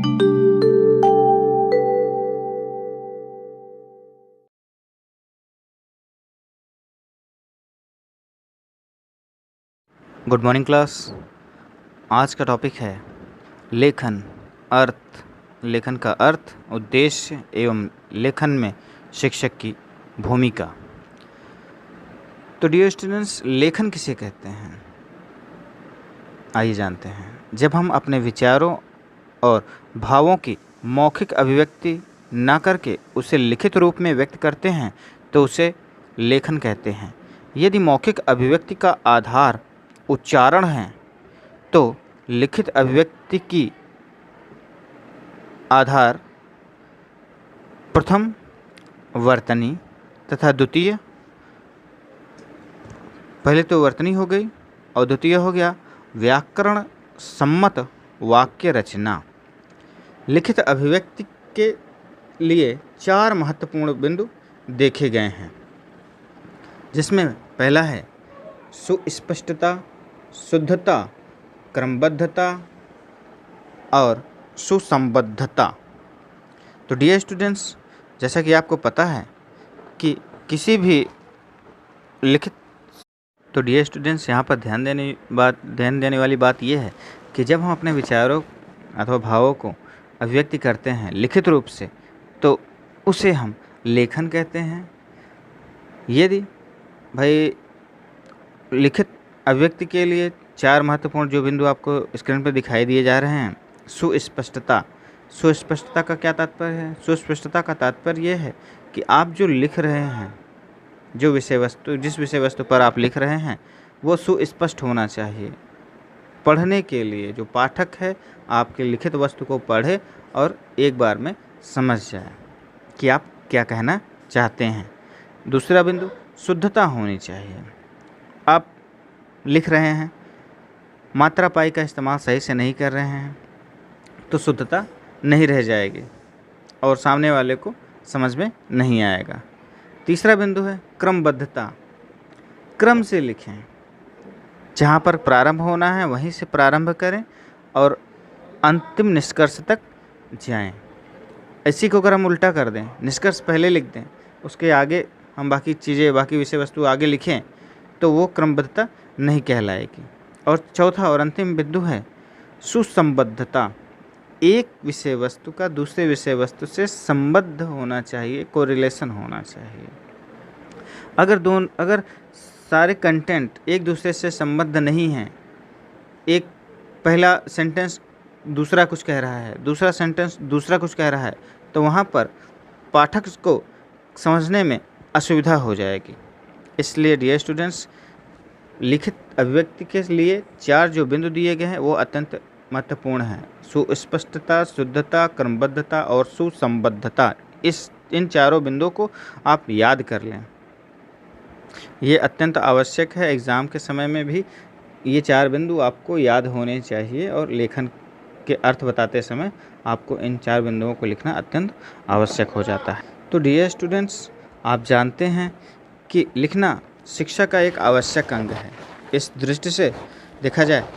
Good morning class. आज का topic है लेखन, अर्थ, लेखन का अर्थ, उद्देश्य एवं लेखन में शिक्षक की भूमिका। तो डियर स्टूडेंट्स, लेखन किसे कहते हैं, आइए जानते हैं। जब हम अपने विचारों और भावों की मौखिक अभिव्यक्ति ना करके उसे लिखित रूप में व्यक्त करते हैं तो उसे लेखन कहते हैं। यदि मौखिक अभिव्यक्ति का आधार उच्चारण है तो लिखित अभिव्यक्ति की आधार प्रथम वर्तनी तथा द्वितीय, पहले तो वर्तनी हो गई और द्वितीय हो गया व्याकरण सम्मत वाक्य रचना। लिखित अभिव्यक्ति के लिए 4 महत्वपूर्ण बिंदु देखे गए हैं, जिसमें पहला है सुस्पष्टता, शुद्धता, क्रमबद्धता और सुसंबद्धता। तो डियर स्टूडेंट्स, जैसा कि आपको पता है कि किसी भी लिखित, तो डियर स्टूडेंट्स यहाँ पर ध्यान देने वाली बात यह है कि जब हम अपने विचारों अथवा भावों को अभिव्यक्ति करते हैं लिखित रूप से तो उसे हम लेखन कहते हैं। यदि भाई लिखित अभिव्यक्ति के लिए 4 महत्वपूर्ण जो बिंदु आपको स्क्रीन पर दिखाई दिए जा रहे हैं। सुस्पष्टता, सुस्पष्टता का क्या तात्पर्य है? सुस्पष्टता का तात्पर्य यह है कि आप जो लिख रहे हैं, जो विषय वस्तु, जिस विषय वस्तु पर आप लिख रहे हैं वो सुस्पष्ट होना चाहिए। पढ़ने के लिए जो पाठक है आपके लिखित वस्तु को पढ़े और एक बार में समझ जाए कि आप क्या कहना चाहते हैं। दूसरा बिंदु शुद्धता होनी चाहिए। आप लिख रहे हैं, मात्रा पाई का इस्तेमाल सही से नहीं कर रहे हैं तो शुद्धता नहीं रह जाएगी और सामने वाले को समझ में नहीं आएगा। तीसरा बिंदु है क्रमबद्धता। क्रम से लिखें, जहाँ पर प्रारंभ होना है वहीं से प्रारंभ करें और अंतिम निष्कर्ष तक जाएं। इसी को अगर हम उल्टा कर दें, निष्कर्ष पहले लिख दें, उसके आगे हम बाकी चीज़ें, बाकी विषय वस्तु आगे लिखें तो वो क्रमबद्धता नहीं कहलाएगी। और चौथा और अंतिम बिंदु है सुसंबद्धता। एक विषय वस्तु का दूसरे विषय वस्तु से संबद्ध होना चाहिए, कोरिलेशन होना चाहिए। अगर सारे कंटेंट एक दूसरे से संबद्ध नहीं हैं, एक पहला सेंटेंस दूसरा कुछ कह रहा है, दूसरा सेंटेंस दूसरा कुछ कह रहा है, तो वहाँ पर पाठक को समझने में असुविधा हो जाएगी। इसलिए डियर स्टूडेंट्स, लिखित अभिव्यक्ति के लिए 4 जो बिंदु दिए गए हैं वो अत्यंत महत्वपूर्ण हैं। सुस्पष्टता, शुद्धता, क्रमबद्धता और सुसंबद्धता। इन चारों बिंदुओं को आप याद कर लें। ये अत्यंत आवश्यक है। एग्ज़ाम के समय में भी ये 4 बिंदु आपको याद होने चाहिए और लेखन के अर्थ बताते समय आपको इन 4 बिंदुओं को लिखना अत्यंत आवश्यक हो जाता है। तो डियर स्टूडेंट्स, आप जानते हैं कि लिखना शिक्षा का एक आवश्यक अंग है। इस दृष्टि से देखा जाए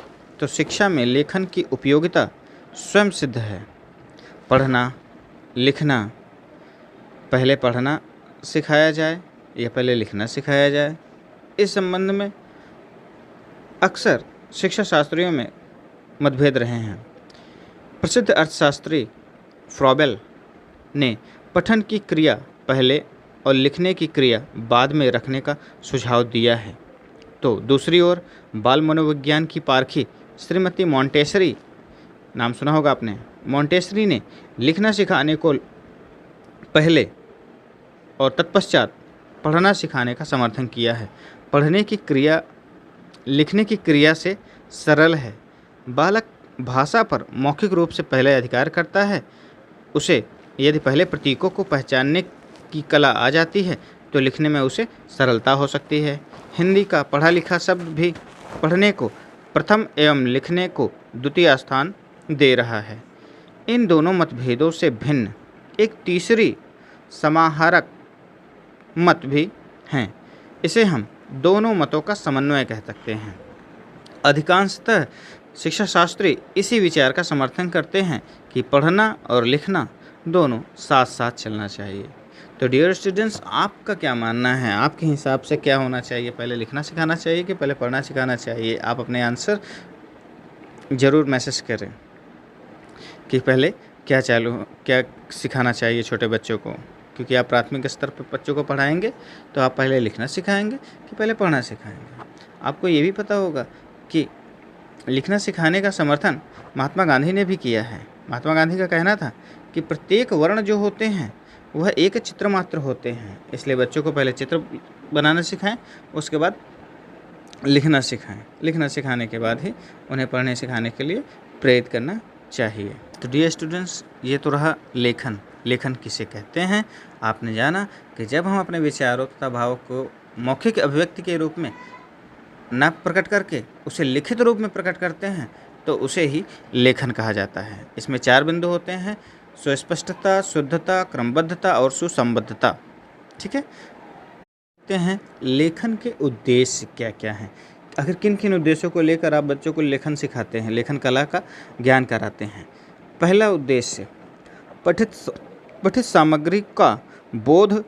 तो शिक्षा में लेखन की उपयोगिता स्वयं सिद्ध है। पढ़ना, लिखना, पहले पढ़ना सिखाया जाए या पहले लिखना सिखाया जाए, इस संबंध में अक्सर शिक्षा शास्त्रियों में मतभेद रहे हैं। प्रसिद्ध अर्थशास्त्री फ्रॉबेल ने पठन की क्रिया पहले और लिखने की क्रिया बाद में रखने का सुझाव दिया है। तो दूसरी ओर बाल मनोविज्ञान की पारखी श्रीमती मॉन्टेसरी, नाम सुना होगा आपने, मॉन्टेसरी ने लिखना सिखाने को पहले और तत्पश्चात पढ़ना सिखाने का समर्थन किया है। पढ़ने की क्रिया लिखने की क्रिया से सरल है। बालक भाषा पर मौखिक रूप से पहले अधिकार करता है। उसे यदि पहले प्रतीकों को पहचानने की कला आ जाती है तो लिखने में उसे सरलता हो सकती है। हिंदी का पढ़ा लिखा शब्द भी पढ़ने को प्रथम एवं लिखने को द्वितीय स्थान दे रहा है। इन दोनों मतभेदों से भिन्न एक तीसरी समाहारक मत भी हैं। इसे हम दोनों मतों का समन्वय कह सकते हैं। अधिकांशतः शिक्षा शास्त्री इसी विचार का समर्थन करते हैं कि पढ़ना और लिखना दोनों साथ साथ चलना चाहिए। तो डियर स्टूडेंट्स, आपका क्या मानना है? आपके हिसाब से क्या होना चाहिए? पहले लिखना सिखाना चाहिए कि पहले पढ़ना सिखाना चाहिए? आप अपने आंसर ज़रूर मैसेज करें कि पहले क्या सिखाना चाहिए छोटे बच्चों को, क्योंकि आप प्राथमिक स्तर पर बच्चों को पढ़ाएंगे तो आप पहले लिखना सिखाएंगे कि पहले पढ़ना सिखाएंगे। आपको ये भी पता होगा कि लिखना सिखाने का समर्थन महात्मा गांधी ने भी किया है। महात्मा गांधी का कहना था कि प्रत्येक वर्ण जो होते हैं वह एक चित्र मात्र होते हैं, इसलिए बच्चों को पहले चित्र बनाना सिखाएं, उसके बाद लिखना सिखाएं। लिखना सिखाने के बाद ही उन्हें पढ़ने सिखाने के लिए प्रेरित करना चाहिए। तो डियर स्टूडेंट्स, ये तो रहा लेखन। लेखन किसे कहते हैं? आपने जाना कि जब हम अपने विचारों तथा भावों को मौखिक अभिव्यक्ति के रूप में न प्रकट करके उसे लिखित रूप में प्रकट करते हैं तो उसे ही लेखन कहा जाता है। इसमें 4 बिंदु होते हैं: सुस्पष्टता, शुद्धता, क्रमबद्धता और सुसंबद्धता। ठीक है। देखते हैं लेखन के उद्देश्य क्या क्या हैं। आखिर किन किन उद्देश्यों को लेकर आप बच्चों को लेखन सिखाते हैं, लेखन कला का ज्ञान कराते हैं? पहला उद्देश्य पठित सामग्री का बोध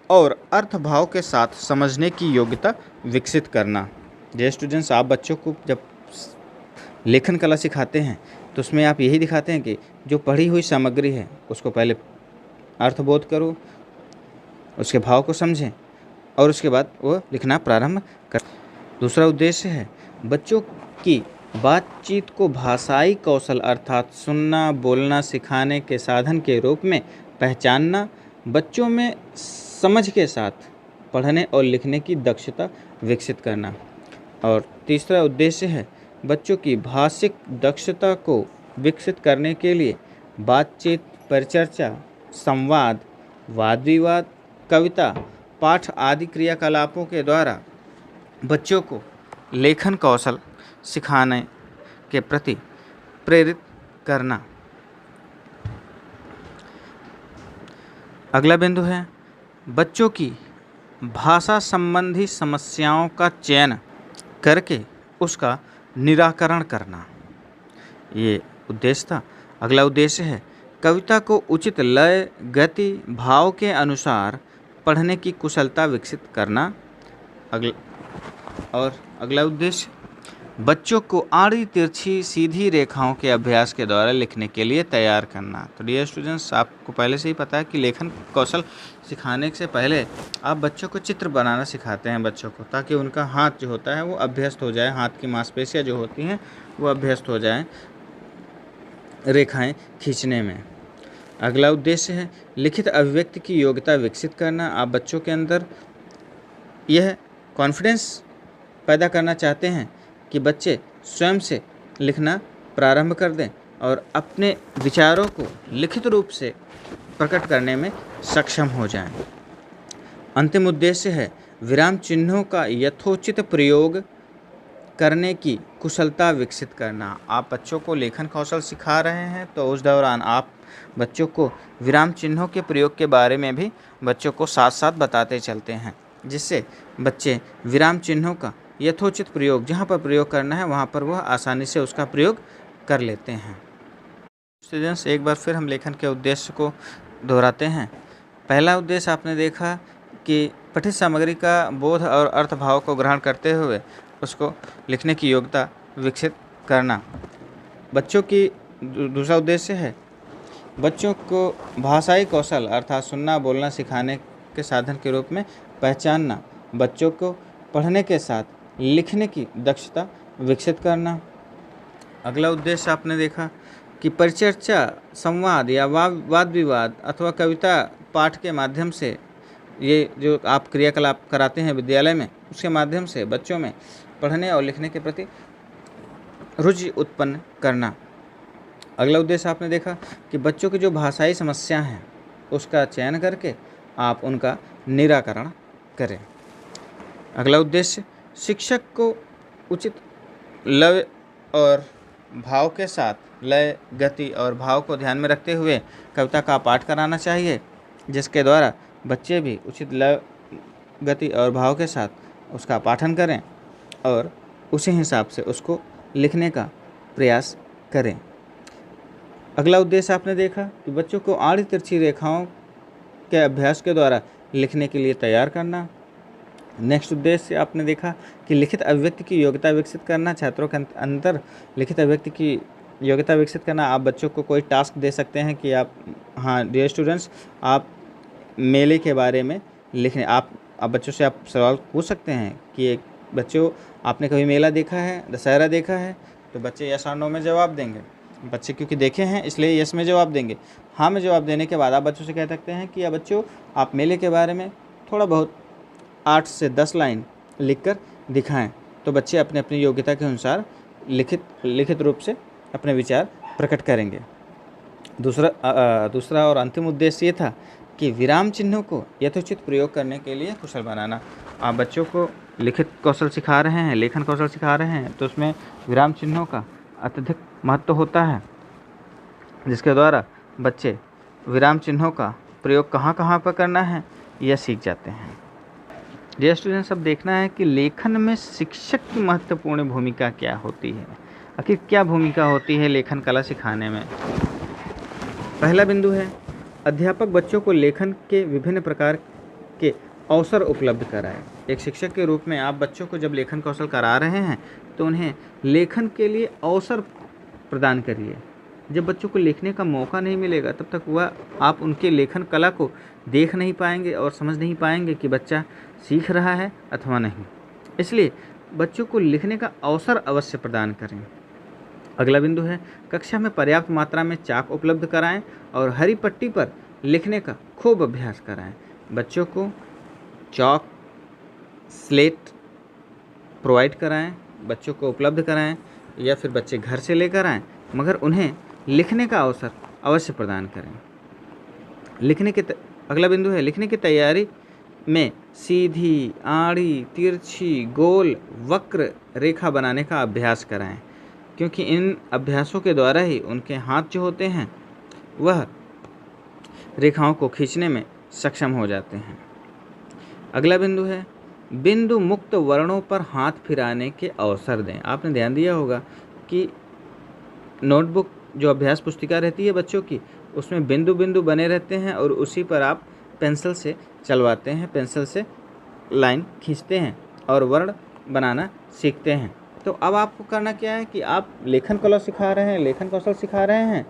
और अर्थ भाव के साथ समझने की योग्यता विकसित करना। जय स्टूडेंट्स, आप बच्चों को जब लेखन कला सिखाते हैं तो उसमें आप यही दिखाते हैं कि जो पढ़ी हुई सामग्री है उसको पहले अर्थबोध करो, उसके भाव को समझें और उसके बाद वो लिखना प्रारंभ कर। दूसरा उद्देश्य है बच्चों की बातचीत को भाषाई कौशल अर्थात सुनना बोलना सिखाने के साधन के रूप में पहचानना, बच्चों में समझ के साथ पढ़ने और लिखने की दक्षता विकसित करना। और तीसरा उद्देश्य है बच्चों की भाषिक दक्षता को विकसित करने के लिए बातचीत, परिचर्चा, संवाद, वाद विवाद, कविता, पाठ आदि क्रियाकलापों के द्वारा बच्चों को लेखन कौशल सिखाने के प्रति प्रेरित करना। अगला बिंदु है बच्चों की भाषा संबंधी समस्याओं का चयन करके उसका निराकरण करना। ये उद्देश्य था। अगला उद्देश्य है कविता को उचित लय, गति, भाव के अनुसार पढ़ने की कुशलता विकसित करना। अगला उद्देश्य बच्चों को आड़ी तिरछी सीधी रेखाओं के अभ्यास के द्वारा लिखने के लिए तैयार करना। तो डियर स्टूडेंट्स, आपको पहले से ही पता है कि लेखन कौशल सिखाने से पहले आप बच्चों को चित्र बनाना सिखाते हैं बच्चों को, ताकि उनका हाथ जो होता है वो अभ्यस्त हो जाए, हाथ की मांसपेशियाँ जो होती हैं वो अभ्यस्त हो जाएं रेखाएं खींचने में। अगला उद्देश्य है लिखित अभिव्यक्ति की योग्यता विकसित करना। आप बच्चों के अंदर यह कॉन्फिडेंस पैदा करना चाहते हैं कि बच्चे स्वयं से लिखना प्रारंभ कर दें और अपने विचारों को लिखित रूप से प्रकट करने में सक्षम हो जाएं। अंतिम उद्देश्य है विराम चिन्हों का यथोचित प्रयोग करने की कुशलता विकसित करना। आप बच्चों को लेखन कौशल सिखा रहे हैं तो उस दौरान आप बच्चों को विराम चिन्हों के प्रयोग के बारे में भी बच्चों को साथ साथ बताते चलते हैं, जिससे बच्चे विराम चिन्हों का यथोचित प्रयोग, जहाँ पर प्रयोग करना है वहाँ पर वह आसानी से उसका प्रयोग कर लेते हैं। स्टूडेंट्स, एक बार फिर हम लेखन के उद्देश्य को दोहराते हैं। पहला उद्देश्य आपने देखा कि पठित सामग्री का बोध और अर्थ भाव को ग्रहण करते हुए उसको लिखने की योग्यता विकसित करना। बच्चों की दूसरा उद्देश्य है बच्चों को भाषाई कौशल अर्थात सुनना बोलना सिखाने के साधन के रूप में पहचानना, बच्चों को पढ़ने के साथ लिखने की दक्षता विकसित करना। अगला उद्देश्य आपने देखा कि परिचर्चा, संवाद या वाद विवाद अथवा कविता पाठ के माध्यम से, ये जो आप क्रियाकलाप कराते हैं विद्यालय में, उसके माध्यम से बच्चों में पढ़ने और लिखने के प्रति रुचि उत्पन्न करना। अगला उद्देश्य आपने देखा कि बच्चों की जो भाषाई समस्या हैं उसका चयन करके आप उनका निराकरण करें। अगला उद्देश्य शिक्षक को उचित लय और भाव के साथ, लय, गति और भाव को ध्यान में रखते हुए कविता का पाठ कराना चाहिए, जिसके द्वारा बच्चे भी उचित लय, गति और भाव के साथ उसका पाठन करें और उसी हिसाब से उसको लिखने का प्रयास करें। अगला उद्देश्य आपने देखा कि बच्चों को आड़ी तिरछी रेखाओं के अभ्यास के द्वारा लिखने के लिए तैयार करना। नेक्स्ट उद्देश्य आपने देखा कि लिखित अभिव्यक्ति की योग्यता विकसित करना, छात्रों के अंदर लिखित अभिव्यक्ति की योग्यता विकसित करना। आप बच्चों को कोई टास्क दे सकते हैं कि आप, हाँ डियर स्टूडेंट्स, आप मेले के बारे में लिखने, आप बच्चों से आप सवाल पूछ सकते हैं कि एक बच्चों, आपने कभी मेला देखा है, दशहरा देखा है? तो बच्चे यस और नो में जवाब देंगे। बच्चे क्योंकि देखे हैं इसलिए यस में जवाब देंगे। हाँ में जवाब देने के बाद आप बच्चों से कह सकते हैं कि या बच्चों, आप मेले के बारे में थोड़ा बहुत 8 से 10 लाइन लिखकर दिखाएं। तो बच्चे अपने अपनी योग्यता के अनुसार लिखित रूप से अपने विचार प्रकट करेंगे। दूसरा और अंतिम उद्देश्य ये था कि विराम चिन्हों को यथोचित प्रयोग करने के लिए कुशल बनाना। आप बच्चों को लिखित कौशल सिखा रहे हैं, लेखन कौशल सिखा रहे हैं, तो उसमें विराम चिन्हों का अत्यधिक महत्व होता है, जिसके द्वारा बच्चे विराम चिन्हों का प्रयोग कहाँ कहाँ पर करना है यह सीख जाते हैं। डियर स्टूडेंट्स, अब देखना है कि लेखन में शिक्षक की महत्वपूर्ण भूमिका क्या होती है। आखिर क्या भूमिका होती है लेखन कला सिखाने में। पहला बिंदु है, अध्यापक बच्चों को लेखन के विभिन्न प्रकार के अवसर उपलब्ध कराएं। एक शिक्षक के रूप में आप बच्चों को जब लेखन कौशल करा रहे हैं तो उन्हें लेखन के लिए अवसर प्रदान करिए। जब बच्चों को लिखने का मौका नहीं मिलेगा तब तक वह, आप उनके लेखन कला को देख नहीं पाएंगे और समझ नहीं पाएंगे कि बच्चा सीख रहा है अथवा नहीं। इसलिए बच्चों को लिखने का अवसर अवश्य प्रदान करें। अगला बिंदु है, कक्षा में पर्याप्त मात्रा में चाक उपलब्ध कराएं और हरी पट्टी पर लिखने का खूब अभ्यास कराएं। बच्चों को चॉक, स्लेट प्रोवाइड कराएं, बच्चों को उपलब्ध कराएं, या फिर बच्चे घर से लेकर आएं, मगर उन्हें लिखने का अवसर अवश्य प्रदान करें। अगला बिंदु है, लिखने की तैयारी में सीधी, आड़ी, तिरछी, गोल, वक्र रेखा बनाने का अभ्यास कराएं, क्योंकि इन अभ्यासों के द्वारा ही उनके हाथ जो होते हैं वह रेखाओं को खींचने में सक्षम हो जाते हैं। अगला बिंदु है, बिंदु मुक्त वर्णों पर हाथ फिराने के अवसर दें। आपने ध्यान दिया होगा कि नोटबुक जो अभ्यास पुस्तिका रहती है बच्चों की, उसमें बिंदु बिंदु बने रहते हैं और उसी पर आप पेंसिल से चलवाते हैं, पेंसिल से लाइन खींचते हैं और वर्ण बनाना सीखते हैं। तो अब आपको करना क्या है कि आप लेखन कला सिखा रहे हैं, लेखन कौशल सिखा रहे हैं,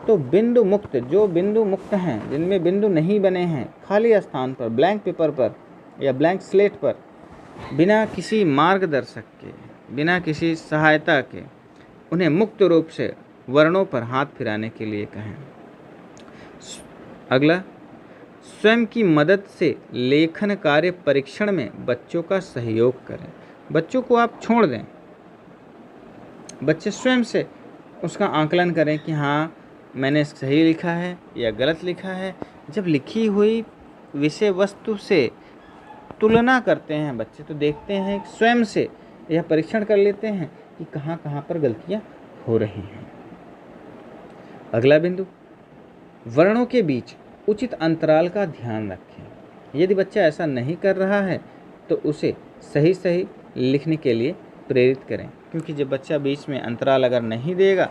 तो बिंदु मुक्त, जो बिंदु मुक्त हैं, जिनमें बिंदु नहीं बने हैं, खाली स्थान पर, ब्लैंक पेपर पर या ब्लैंक स्लेट पर, बिना किसी मार्गदर्शक के, बिना किसी सहायता के, उन्हें मुक्त रूप से वर्णों पर हाथ फिराने के लिए कहें। अगला, स्वयं की मदद से लेखन कार्य परीक्षण में बच्चों का सहयोग करें। बच्चों को आप छोड़ दें, बच्चे स्वयं से उसका आकलन करें कि हाँ मैंने सही लिखा है या गलत लिखा है। जब लिखी हुई विषय वस्तु से तुलना करते हैं बच्चे, तो देखते हैं स्वयं से यह परीक्षण कर लेते हैं कि कहाँ कहाँ पर गलतियाँ हो रही हैं। अगला बिंदु, वर्णों के बीच उचित अंतराल का ध्यान रखें। यदि बच्चा ऐसा नहीं कर रहा है तो उसे सही सही लिखने के लिए प्रेरित करें, क्योंकि जब बच्चा बीच में अंतराल अगर नहीं देगा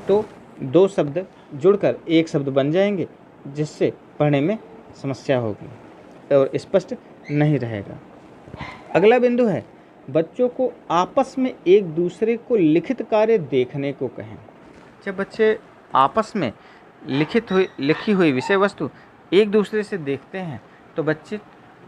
तो दो शब्द जुड़कर एक शब्द बन जाएंगे, जिससे पढ़ने में समस्या होगी और स्पष्ट नहीं रहेगा। अगला बिंदु है, बच्चों को आपस में एक दूसरे को लिखित कार्य देखने को कहें। जब बच्चे आपस में लिखी हुई विषय वस्तु एक दूसरे से देखते हैं तो बच्चे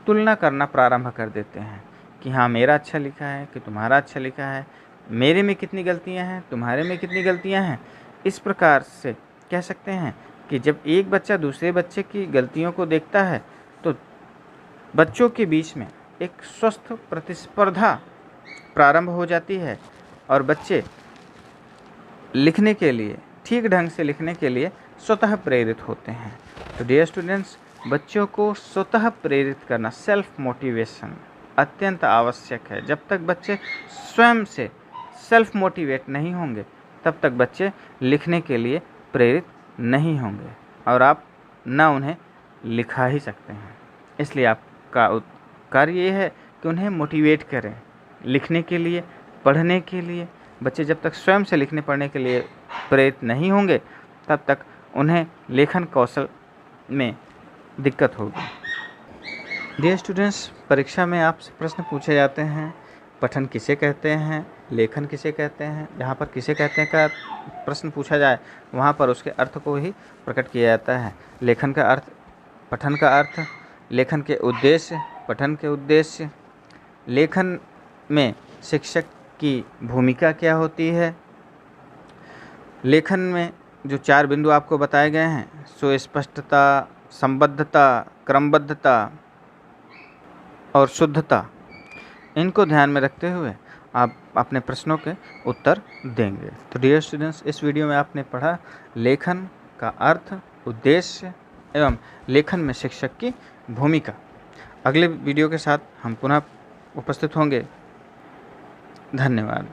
तुलना करना प्रारंभ कर देते हैं कि हाँ मेरा अच्छा लिखा है कि तुम्हारा अच्छा लिखा है, मेरे में कितनी गलतियां हैं, तुम्हारे में कितनी गलतियां हैं। इस प्रकार से कह सकते हैं कि जब एक बच्चा दूसरे बच्चे की गलतियों को देखता है तो बच्चों के बीच में एक स्वस्थ प्रतिस्पर्धा प्रारंभ हो जाती है और बच्चे लिखने के लिए, ठीक ढंग से लिखने के लिए स्वतः प्रेरित होते हैं। तो डियर स्टूडेंट्स, बच्चों को स्वतः प्रेरित करना, सेल्फ मोटिवेशन अत्यंत आवश्यक है। जब तक बच्चे स्वयं से सेल्फ मोटिवेट नहीं होंगे तब तक बच्चे लिखने के लिए प्रेरित नहीं होंगे और आप ना उन्हें लिखा ही सकते हैं। इसलिए आपका कार्य ये है कि उन्हें मोटिवेट करें लिखने के लिए, पढ़ने के लिए, बच्चे जब तक स्वयं से लिखने पढ़ने के लिए प्रेरित नहीं होंगे तब तक उन्हें लेखन कौशल में दिक्कत होगी। डियर स्टूडेंट्स, परीक्षा में आपसे प्रश्न पूछे जाते हैं, पठन किसे कहते हैं, लेखन किसे कहते हैं। जहाँ पर किसे कहते हैं का प्रश्न पूछा जाए वहाँ पर उसके अर्थ को ही प्रकट किया जाता है। लेखन का अर्थ, पठन का अर्थ, लेखन के उद्देश्य, पठन के उद्देश्य, लेखन में शिक्षक की भूमिका क्या होती है। लेखन में जो 4 बिंदु आपको बताए गए हैं, सुस्पष्टता, संबद्धता, क्रमबद्धता और शुद्धता, इनको ध्यान में रखते हुए आप अपने प्रश्नों के उत्तर देंगे। तो डियर स्टूडेंट्स, इस वीडियो में आपने पढ़ा लेखन का अर्थ, उद्देश्य एवं लेखन में शिक्षक की भूमिका। अगले वीडियो के साथ हम पुनः उपस्थित होंगे। धन्यवाद।